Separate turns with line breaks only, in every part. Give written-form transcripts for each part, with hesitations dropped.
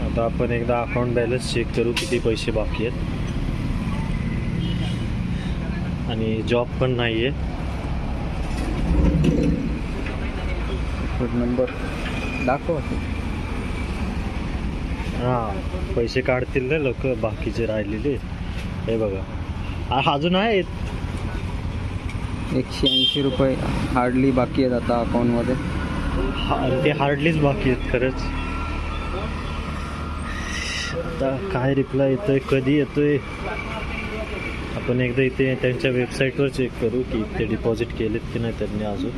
आता आपण एकदा अकाउंट बॅलन्स चेक करू किती पैसे बाकी आहेत. आणि जॉब पण नाही आहे.
नंबर दाखव.
हां, पैसे काढतील ना लोक बाकीचे राहिलेले. हे बघा अजून आहेत
180 रुपये हार्डली बाकी आहेत आता अकाउंटमध्ये.
ते हार्डलीच बाकी आहेत खरंच. आता काय रिप्लाय येतोय, कधी येतोय, आपण एकदा इथे त्यांच्या वेबसाईटवर चेक करू की ते डिपॉझिट केलेत की नाही त्यांनी. अजून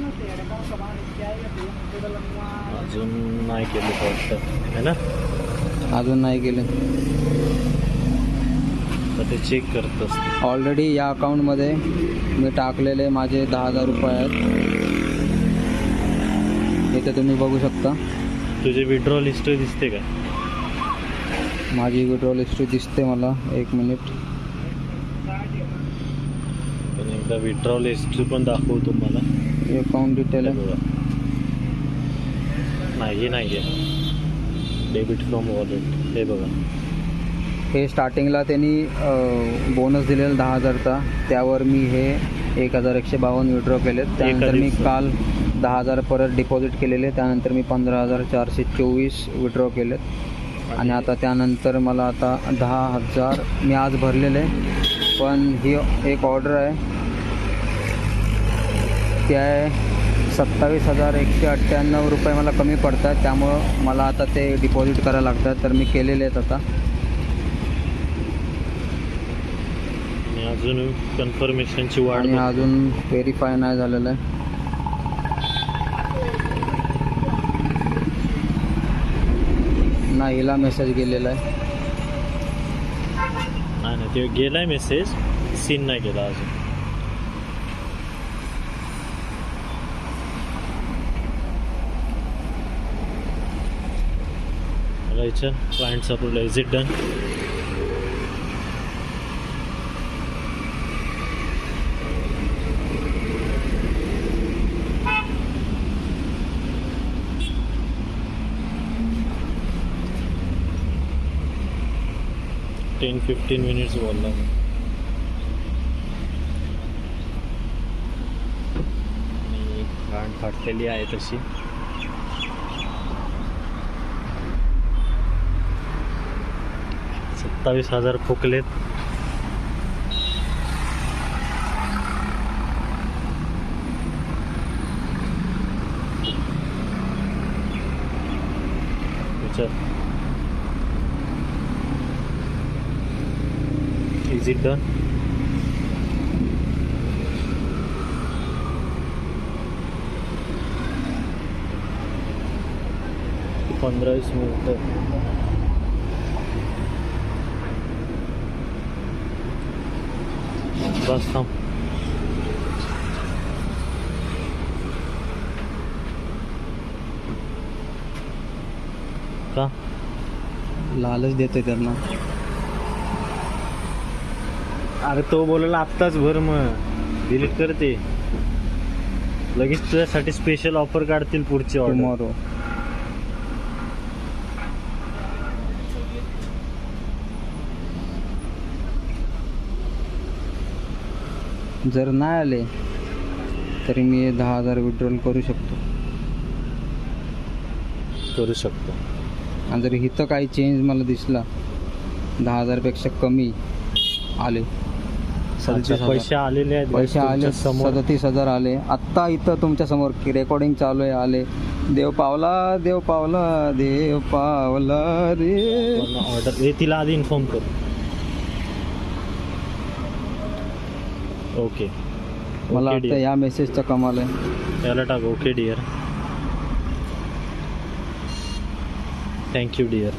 नाही केले वाटतं है ना.
अजून नाही गेले
तर ते चेक करत असते.
ऑलरेडी या अकाउंटमध्ये मी टाकलेले माझे 10,000 रुपये आहेत. इथे तुम्ही बघू शकता.
तुझे विड्रॉल हिस्ट्री दिसते का?
माझी विड्रॉल हिस्ट्री दिसते मला. 1 मिनिट.
पण एकदा विड्रॉल हिस्ट्री पण दाखवू तुम्हाला.
अकाउंट डिटेल आहे.
बघा, नाही आहे डेबिट फ्रॉम वॉलेट. हे बघा,
हे स्टार्टिंगला त्यांनी बोनस दिलेला 10,000चा. त्यावर मी हे 1,152 विड्रॉ केलेत. त्यानंतर मी काल 10,000 परत डिपॉझिट केलेले. त्यानंतर मी 15,424 विड्रॉ केलेत. आणि आता त्यानंतर मला आता 10,000 मी आज भरलेले. पण ही एक ऑर्डर आहे, ती आहे 27,198 रुपये मला कमी पडतात. त्यामुळं मला आता ते डिपॉझिट करायला लागतात. तर मी केलेले आहेत आता.
आणि अजून कन्फर्मेशनची वाढ.
आणि अजून व्हेरीफाय नाही झालेलं आहे. नाही, हिला मेसेज गेलेला आहे.
नाही ते गेलाय मेसेज, सीन नाही गेला अजून. Clients approved. Is it done? Ten 15 minutes बोलला. आणि गांड फाटलेली आहे तशी. $27,000 फुकलेत. Is it done? पंधरा 20 मिनिट. बस थांब. का
लालच देतोय त्यांना.
अरे तो बोलायला आत्ताच भर, मग डिलीट करते लगेच. तुझ्यासाठी स्पेशल ऑफर काढतील पुढची ऑर्डर.
टुमॉरो. जर नाही आले तरी मी 10,000 विड्रॉल करू शकतो. आणि जर इथं काही चेंज मला दिसला 10,000 पेक्षा कमी आले,
पैसे आलेले आहेत.
पैसे आले, 37,000 आले आत्ता इथं तुमच्या समोर की रेकॉर्डिंग चालू आहे. आले. देव पावला, देव पावला, देव पावला रे.
ऑर्डर हे तिला आधी इन्फॉर्म कर. ओके,
मला वाटतं या मेसेजचा कमाल आहे.
याला टाक. Okay dear, thank you dear.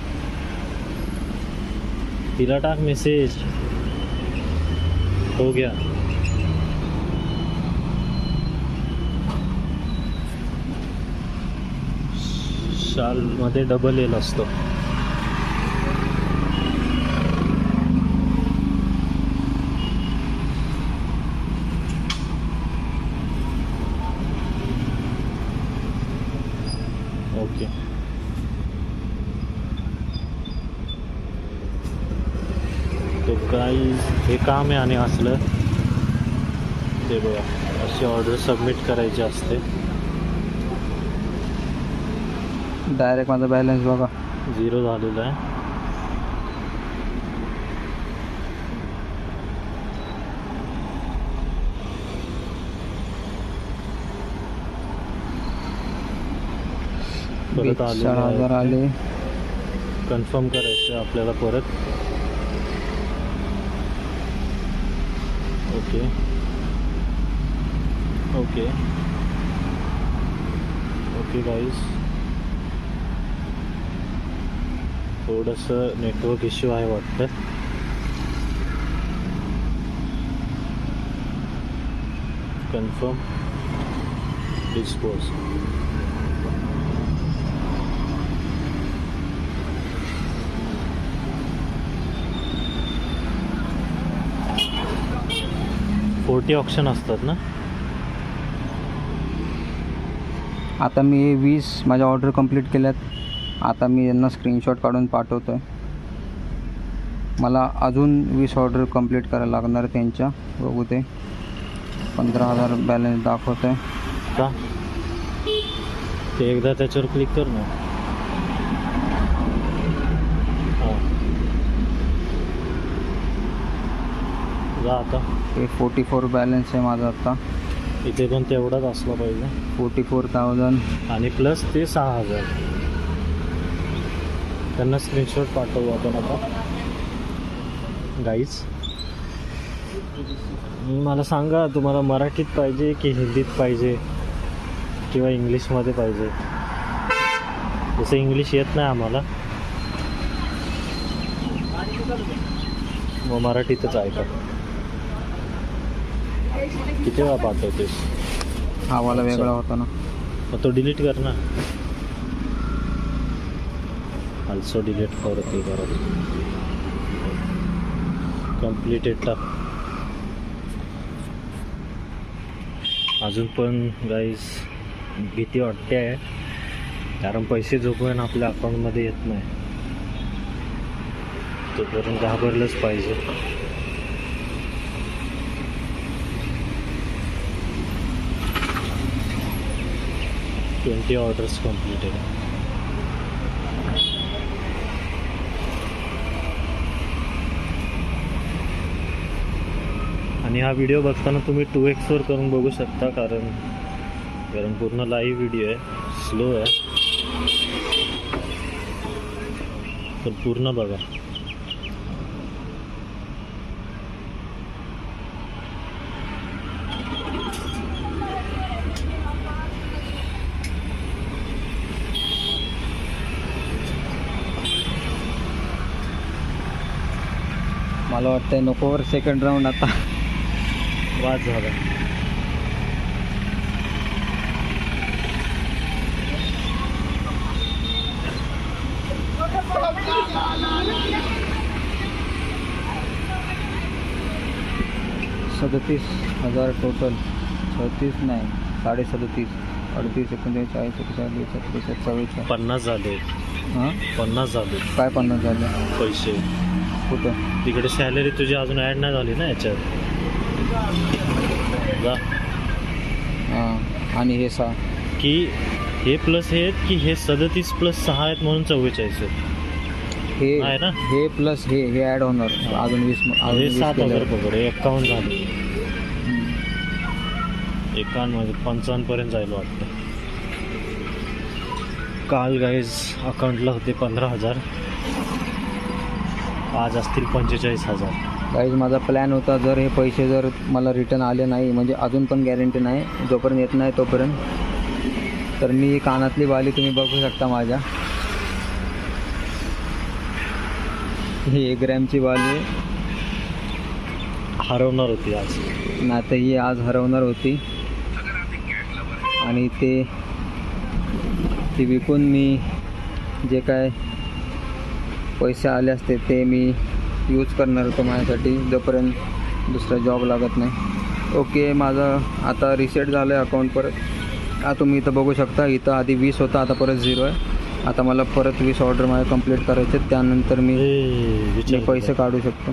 तिला टाक मेसेज. हो गया. शाल मध्ये डबल एल असतो. गाईज हे काम आहे आणि असलं ते बघा अशी ऑर्डर सबमिट करायची असते.
डायरेक्ट माझा बॅलन्स बघा
0 झालेला आहे. परत
4,000 आले.
कन्फर्म करायचं आपल्याला परत. ओके ओके ओके गाईज, थोडंसं नेटवर्क इश्यू आहे वाटतं. Confirm dispose. फोर्टी ऑप्शन असतात ना.
आता मी 20 माझ्या ऑर्डर कंप्लीट केल्यात. आता मी यांना स्क्रीनशॉट काढून पाठवतो आहे. मला अजून 20 ऑर्डर कंप्लीट करायला लागणार त्यांच्या. बघू ते 15,000 बॅलन्स दाखवत आहे
का. ते एकदा त्याच्यावर क्लिक कर ना. हां जा आता.
ते 44 बॅलन्स आहे माझा आता.
इथे पण तेवढाच असला पाहिजे.
44,000
आणि प्लस ते 6,000. त्यांना स्क्रीनशॉट पाठवू आपण आता. गाईज मला सांगा तुम्हाला मराठीत पाहिजे की हिंदीत पाहिजे किंवा इंग्लिशमध्ये पाहिजे. जसं इंग्लिश येत नाही आम्हाला, मग मराठीतच ऐका. किती वेळा पाठवतेस.
हा वाला वेगळा होता ना,
मग तो डिलीट कर ना. ऑल्सो डिलीट फॉर ते करत कम्प्लिटेड टाक. अजून पण गाईज भीती वाटते आहे, कारण पैसे जोपर्यंत आपल्या अकाउंटमध्ये येत नाही तोपर्यंत घाबरलंच पाहिजे. 20 ऑर्डर्स कंप्लीटेड. आणि हा व्हिडिओ बघताना तुम्ही 2x वर करून बघू शकता, कारण पूर्ण लाईव्ह व्हिडिओ आहे. स्लो आहे पण पूर्ण बघा.
मला वाटतंय नकोवर सेकंड राऊंड आता.
वाद झाला.
$37,000 टोटल. 36 नाही 37.5 38 39 40 41 42 43 44
50 झाले.
हां
50 झाले.
काय 50 झाले
पैसे
कुठं.
तिकडे सॅलरी तुझी अजून ॲड नाही झाली ना याच्यात. जा.
हां आणि हे 6
की हे प्लस हे आहेत की हे 37 प्लस 6 आहेत म्हणून 44 आहेत.
हे
आहे ना.
हे प्लस हे ॲड होणार अजून 20
हे 7,000 पकड. 51 झाले. 51 मध्ये 55 पर्यंत जायला वाटतं. काल गाईज अकाउंटला होते 15,000, आज असतील 45,000.
गाईज माझा प्लॅन होता, जर हे पैसे जर मला रिटर्न आले नाही, म्हणजे अजून पण गॅरंटी नाही, जोपर्यंत येत नाही तोपर्यंत, तर मी कानातली बाली तुम्ही बघू शकता माझ्या. ही 1 ग्रॅमची बाली
हरवणार होती आज.
नाही तर ही आज हरवणार होती. आणि ती विकून मी जे काय पैसे आले असते ते मी यूज करणार होतो माझ्यासाठी, जोपर्यंत दुसरा जॉब लागत नाही. ओके, माझं आता रिसेट झालं आहे अकाउंट परत. तुम्ही इथं बघू शकता, इथं आधी 20 होता, आता परत 0 आहे. आता मला परत 20 ऑर्डर माझ्या कंप्लीट करायचे, त्यानंतर मी पैसे काढू शकतो.